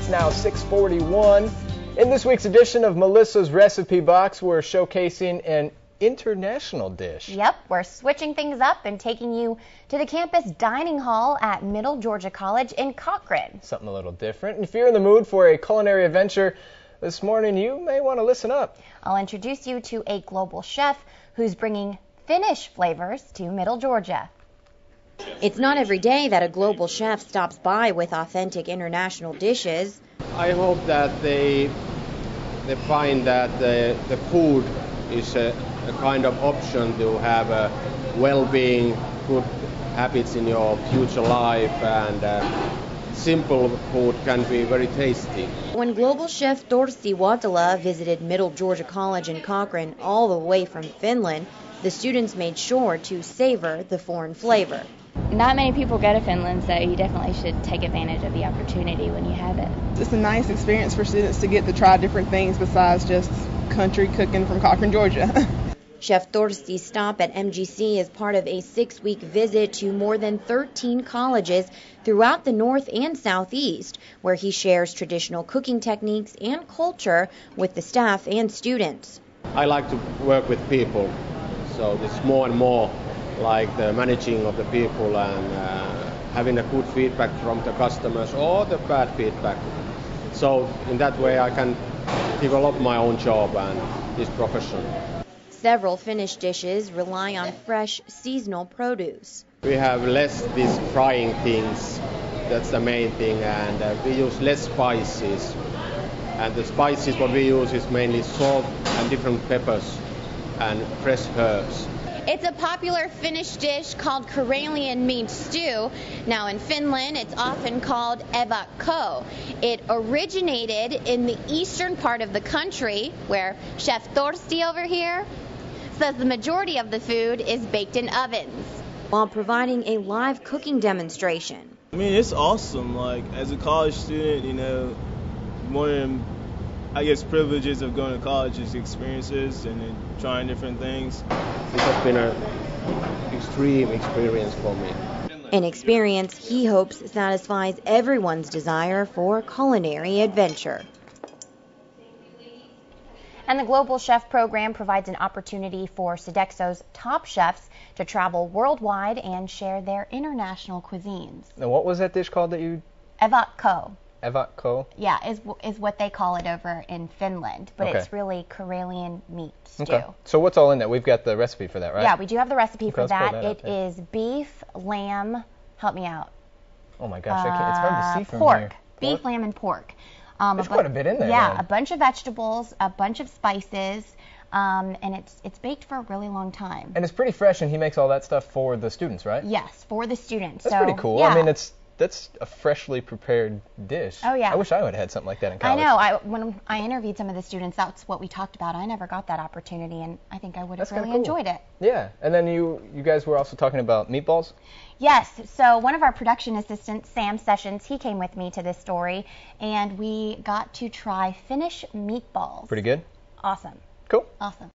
It's now 6:41. In this week's edition of Melissa's Recipe Box, we're showcasing an international dish. Yep, we're switching things up and taking you to the campus dining hall at Middle Georgia College in Cochran. Something a little different. And if you're in the mood for a culinary adventure this morning, you may want to listen up. I'll introduce you to a global chef who's bringing Finnish flavors to Middle Georgia. It's not every day that a global chef stops by with authentic international dishes. I hope that they find that the food is a kind of option to have a well-being, good habits in your future life, and simple food can be very tasty. When global chef Torsti Watala visited Middle Georgia College in Cochran all the way from Finland, the students made sure to savor the foreign flavor. Not many people go to Finland, so you definitely should take advantage of the opportunity when you have it. It's a nice experience for students to get to try different things besides just country cooking from Cochran, Georgia. Chef Torsti's stop at MGC is part of a 6-week visit to more than 13 colleges throughout the North and Southeast, where he shares traditional cooking techniques and culture with the staff and students. I like to work with people, so it's more and more like the managing of the people and having a good feedback from the customers or the bad feedback. So in that way I can develop my own job and this profession. Several Finnish dishes rely on fresh, seasonal produce. We have less these frying things, that's the main thing, and we use less spices. And the spices what we use is mainly salt and different peppers and fresh herbs. It's a popular Finnish dish called Karelian meat stew. Now in Finland, it's often called evakko. It originated in the eastern part of the country, where Chef Torsti over here says the majority of the food is baked in ovens, while providing a live cooking demonstration. I mean, it's awesome. Like, as a college student, you know, one of them, I guess, privileges of going to college is experiences and then trying different things. This has been an extreme experience for me. An experience he hopes satisfies everyone's desire for culinary adventure. And the Global Chef program provides an opportunity for Sodexo's top chefs to travel worldwide and share their international cuisines. Now, what was that dish called that you... Evakko. Evakko? Yeah, is what they call it over in Finland, but Okay. It's really Karelian meat stew. Okay. So what's all in that? We've got the recipe for that, right? Yeah, we do have the recipe for let's pull that. that up It here. is beef, lamb, help me out. Oh my gosh, it's hard to see from pork. here. Beef, lamb, and pork. There's quite a bit in there. Yeah, then. a bunch of vegetables, a bunch of spices, and it's baked for a really long time. And it's pretty fresh, and he makes all that stuff for the students, right? Yes, for the students. That's so, pretty cool. Yeah. I mean, that's a freshly prepared dish. Oh, yeah. I wish I would have had something like that in college. I know. When I interviewed some of the students, that's what we talked about. I never got that opportunity, and I think I would have That's kinda really cool. enjoyed it. Yeah, and then you guys were also talking about meatballs? Yes, so one of our production assistants, Sam Sessions, he came with me to this story, and we got to try Finnish meatballs. Pretty good? Awesome. Cool. Awesome.